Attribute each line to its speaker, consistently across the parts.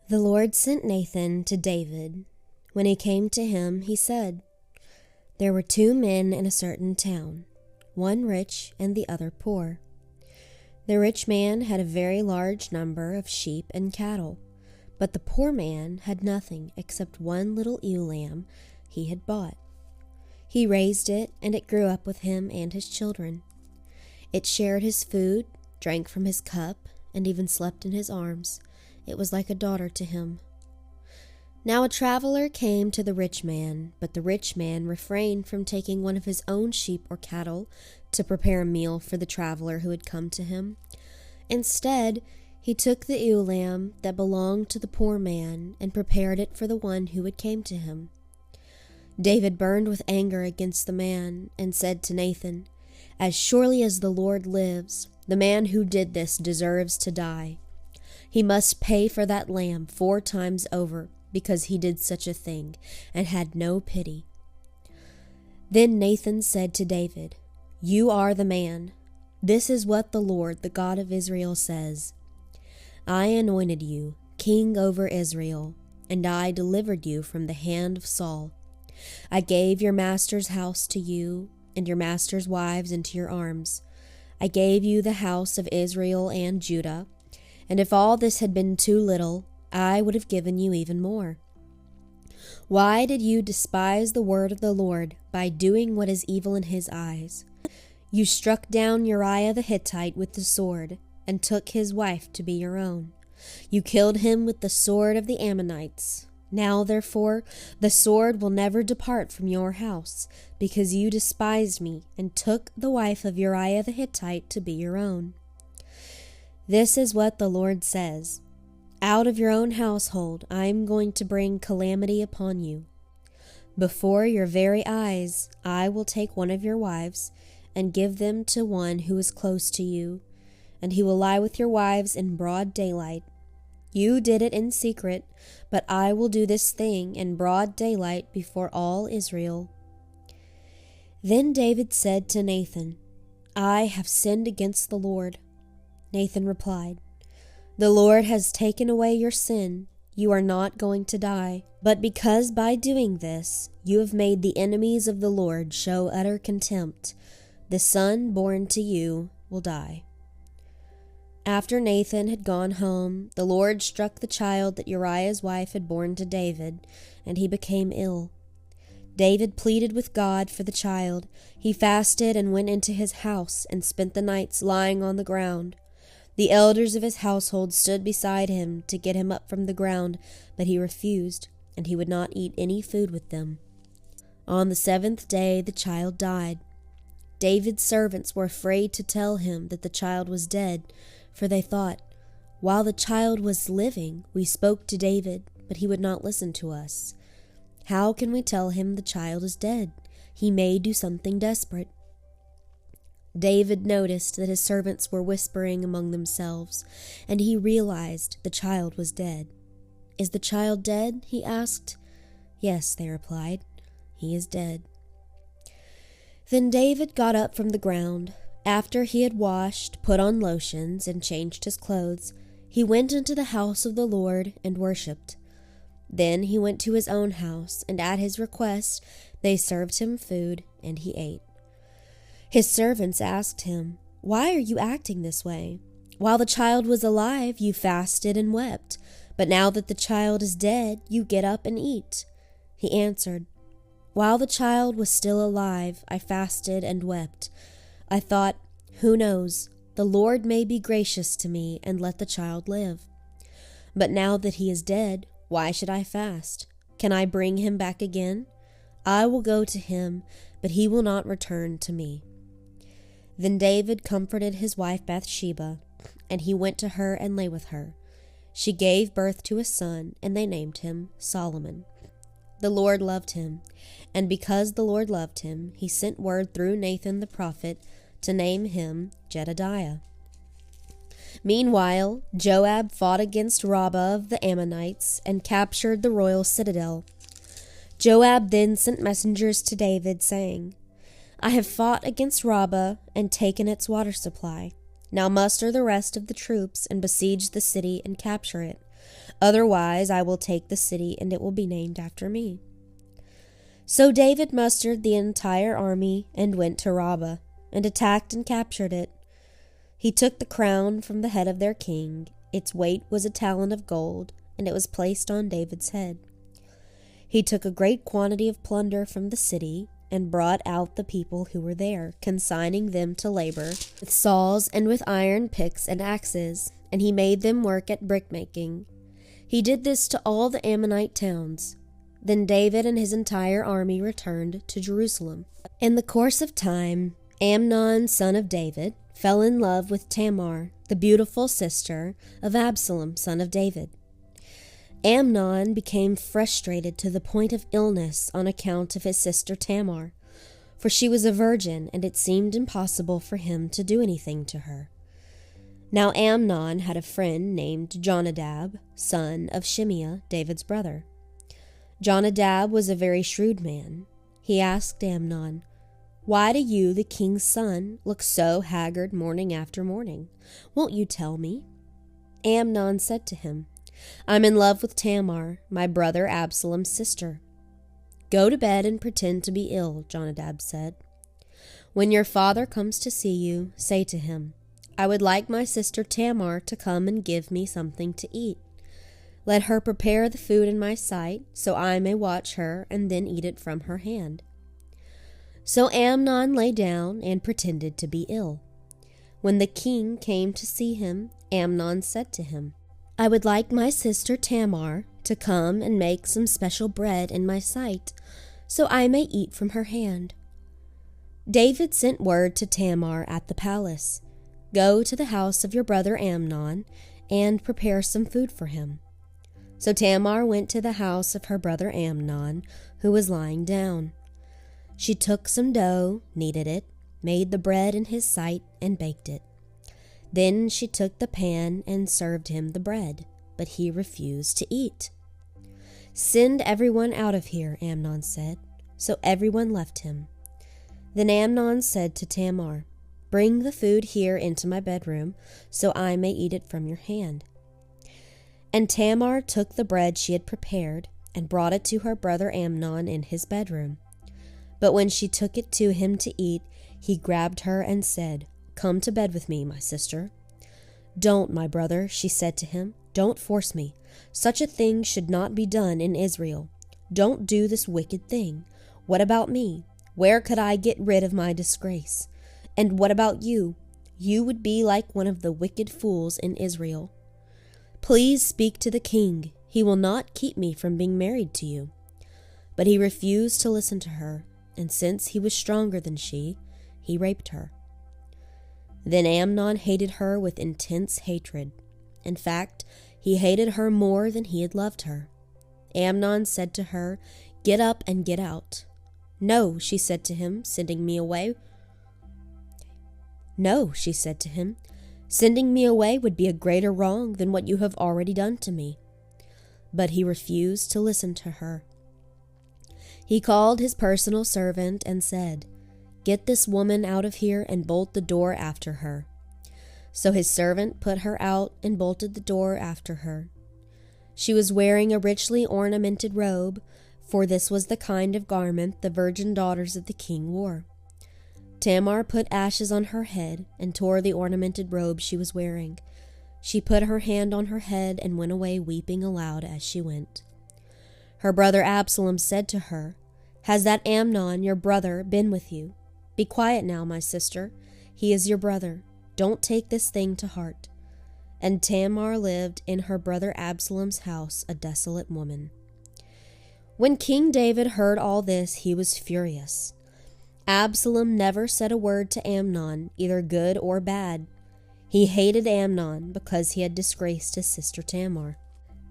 Speaker 1: The Lord sent Nathan to David. When he came to him, he said, "There were 2 men in a certain town, one rich and the other poor. The rich man had a very large number of sheep and cattle, but the poor man had nothing except one little ewe lamb he had bought. He raised it, and it grew up with him and his children. It shared his food, drank from his cup, and even slept in his arms. It was like a daughter to him. Now a traveler came to the rich man, but the rich man refrained from taking one of his own sheep or cattle to prepare a meal for the traveler who had come to him. Instead, he took the ewe lamb that belonged to the poor man and prepared it for the one who had came to him. David burned with anger against the man and said to Nathan, "As surely as the Lord lives, the man who did this deserves to die. He must pay for that lamb 4 times over, because he did such a thing and had no pity." Then Nathan said to David, "You are the man. This is what the Lord, the God of Israel, says. I anointed you king over Israel, and I delivered you from the hand of Saul. I gave your master's house to you, and your master's wives into your arms. I gave you the house of Israel and Judah, and if all this had been too little, I would have given you even more. Why did you despise the word of the Lord by doing what is evil in his eyes? You struck down Uriah the Hittite with the sword, and took his wife to be your own. You killed him with the sword of the Ammonites. Now, therefore, the sword will never depart from your house, because you despised me and took the wife of Uriah the Hittite to be your own. This is what the Lord says. Out of your own household I am going to bring calamity upon you. Before your very eyes I will take one of your wives and give them to one who is close to you, and he will lie with your wives in broad daylight. You did it in secret, but I will do this thing in broad daylight before all Israel." Then David said to Nathan, "I have sinned against the Lord." Nathan replied, "The Lord has taken away your sin. You are not going to die. But because by doing this you have made the enemies of the Lord show utter contempt, the son born to you will die." After Nathan had gone home, the Lord struck the child that Uriah's wife had borne to David, and he became ill. David pleaded with God for the child. He fasted and went into his house and spent the nights lying on the ground. The elders of his household stood beside him to get him up from the ground, but he refused, and he would not eat any food with them. On the 7th day the child died. David's servants were afraid to tell him that the child was dead, for they thought, "While the child was living, we spoke to David, but he would not listen to us. How can we tell him the child is dead? He may do something desperate." David noticed that his servants were whispering among themselves, and he realized the child was dead. "Is the child dead?" he asked. "Yes," they replied. "He is dead." Then David got up from the ground. After he had washed, put on lotions, and changed his clothes, he went into the house of the Lord and worshipped. Then he went to his own house, and at his request they served him food, and he ate. His servants asked him, "Why are you acting this way? While the child was alive, you fasted and wept, but now that the child is dead, you get up and eat." He answered, "While the child was still alive, I fasted and wept. I thought, who knows, the Lord may be gracious to me and let the child live. But now that he is dead, why should I fast? Can I bring him back again? I will go to him, but he will not return to me." Then David comforted his wife Bathsheba, and he went to her and lay with her. She gave birth to a son, and they named him Solomon. The Lord loved him, and because the Lord loved him, he sent word through Nathan the prophet to name him Jedediah. Meanwhile, Joab fought against Rabbah of the Ammonites and captured the royal citadel. Joab then sent messengers to David, saying, "I have fought against Rabbah and taken its water supply. Now muster the rest of the troops and besiege the city and capture it. Otherwise, I will take the city, and it will be named after me." So David mustered the entire army and went to Rabbah, and attacked and captured it. He took the crown from the head of their king. Its weight was a talent of gold, and it was placed on David's head. He took a great quantity of plunder from the city, and brought out the people who were there, consigning them to labor with saws and with iron picks and axes, and he made them work at brickmaking. He did this to all the Ammonite towns. Then David and his entire army returned to Jerusalem. In the course of time, Amnon, son of David, fell in love with Tamar, the beautiful sister of Absalom, son of David. Amnon became frustrated to the point of illness on account of his sister Tamar, for she was a virgin, and it seemed impossible for him to do anything to her. Now Amnon had a friend named Jonadab, son of Shimeah, David's brother. Jonadab was a very shrewd man. He asked Amnon, "Why do you, the king's son, look so haggard morning after morning? Won't you tell me?" Amnon said to him, "I'm in love with Tamar, my brother Absalom's sister." "Go to bed and pretend to be ill," Jonadab said. "When your father comes to see you, say to him, 'I would like my sister Tamar to come and give me something to eat. Let her prepare the food in my sight, so I may watch her and then eat it from her hand.'" So Amnon lay down and pretended to be ill. When the king came to see him, Amnon said to him, "I would like my sister Tamar to come and make some special bread in my sight, so I may eat from her hand." David sent word to Tamar at the palace, "Go to the house of your brother Amnon and prepare some food for him." So Tamar went to the house of her brother Amnon, who was lying down. She took some dough, kneaded it, made the bread in his sight, and baked it. Then she took the pan and served him the bread, but he refused to eat. "Send everyone out of here," Amnon said. So everyone left him. Then Amnon said to Tamar, "Bring the food here into my bedroom, so I may eat it from your hand." And Tamar took the bread she had prepared and brought it to her brother Amnon in his bedroom. But when she took it to him to eat, he grabbed her and said, "Come to bed with me, my sister." "Don't, my brother," she said to him. "Don't force me. Such a thing should not be done in Israel. Don't do this wicked thing. What about me? Where could I get rid of my disgrace? And what about you? You would be like one of the wicked fools in Israel. Please speak to the king. He will not keep me from being married to you." But he refused to listen to her, and since he was stronger than she, he raped her. Then Amnon hated her with intense hatred. In fact, he hated her more than he had loved her. Amnon said to her, "Get up and get out." "No," she said to him, "sending me away." "No," she said to him, "sending me away would be a greater wrong than what you have already done to me." But he refused to listen to her. He called his personal servant and said, "Get this woman out of here and bolt the door after her." So his servant put her out and bolted the door after her. She was wearing a richly ornamented robe, for this was the kind of garment the virgin daughters of the king wore. Tamar put ashes on her head and tore the ornamented robe she was wearing. She put her hand on her head and went away weeping aloud as she went. Her brother Absalom said to her, "Has that Amnon, your brother, been with you? Be quiet now, my sister. He is your brother. Don't take this thing to heart." And Tamar lived in her brother Absalom's house, a desolate woman. When King David heard all this, he was furious. Absalom never said a word to Amnon, either good or bad. He hated Amnon because he had disgraced his sister Tamar.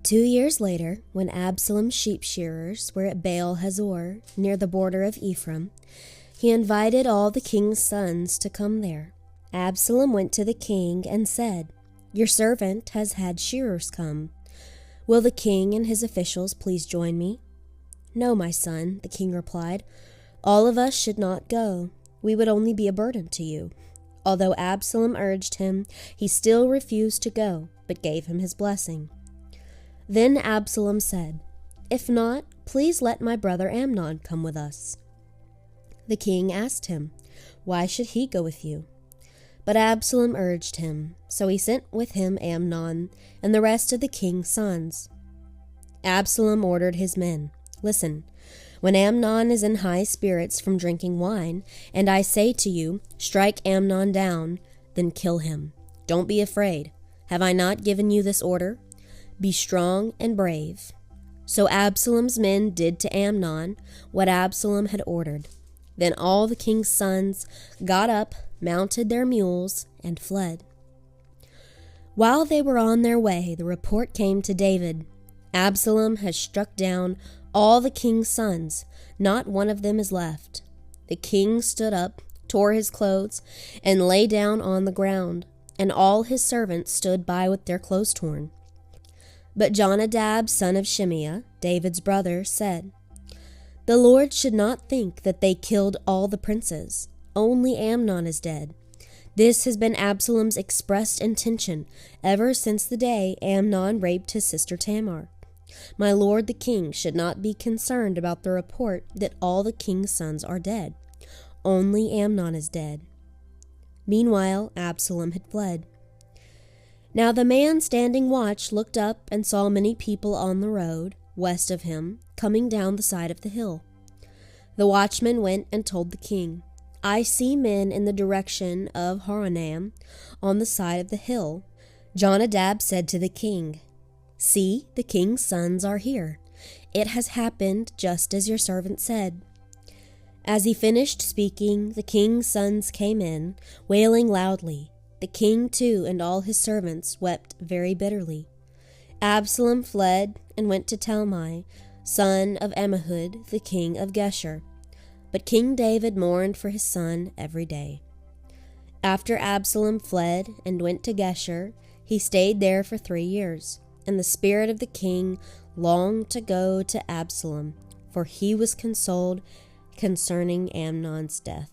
Speaker 1: 2 years later, when Absalom's sheep shearers were at Baal Hazor, near the border of Ephraim, he invited all the king's sons to come there. Absalom went to the king and said, "Your servant has had shearers come. Will the king and his officials please join me?" "No, my son," the king replied. "All of us should not go. We would only be a burden to you." Although Absalom urged him, he still refused to go, but gave him his blessing. Then Absalom said, "If not, please let my brother Amnon come with us." The king asked him, "Why should he go with you?" But Absalom urged him, so he sent with him Amnon and the rest of the king's sons. Absalom ordered his men, "Listen, when Amnon is in high spirits from drinking wine, and I say to you, 'Strike Amnon down,' then kill him. Don't be afraid. Have I not given you this order? Be strong and brave." So Absalom's men did to Amnon what Absalom had ordered. Then all the king's sons got up, mounted their mules, and fled. While they were on their way, the report came to David, "Absalom has struck down all the king's sons. Not one of them is left." The king stood up, tore his clothes, and lay down on the ground, and all his servants stood by with their clothes torn. But Jonadab, son of Shimeah, David's brother, said, "The Lord should not think that they killed all the princes. Only Amnon is dead. This has been Absalom's expressed intention ever since the day Amnon raped his sister Tamar. My lord the king should not be concerned about the report that all the king's sons are dead. Only Amnon is dead." Meanwhile, Absalom had fled. Now the man standing watch looked up and saw many people on the road, west of him, coming down the side of the hill. The watchman went and told the king, "I see men in the direction of Horonaim, on the side of the hill." Jonadab said to the king, "See, the king's sons are here. It has happened just as your servant said." As he finished speaking, the king's sons came in, wailing loudly. The king too and all his servants wept very bitterly. Absalom fled and went to Talmai, son of Ammihud, the king of Geshur. But King David mourned for his son every day. After Absalom fled and went to Geshur, he stayed there for 3 years, and the spirit of the king longed to go to Absalom, for he was consoled concerning Amnon's death.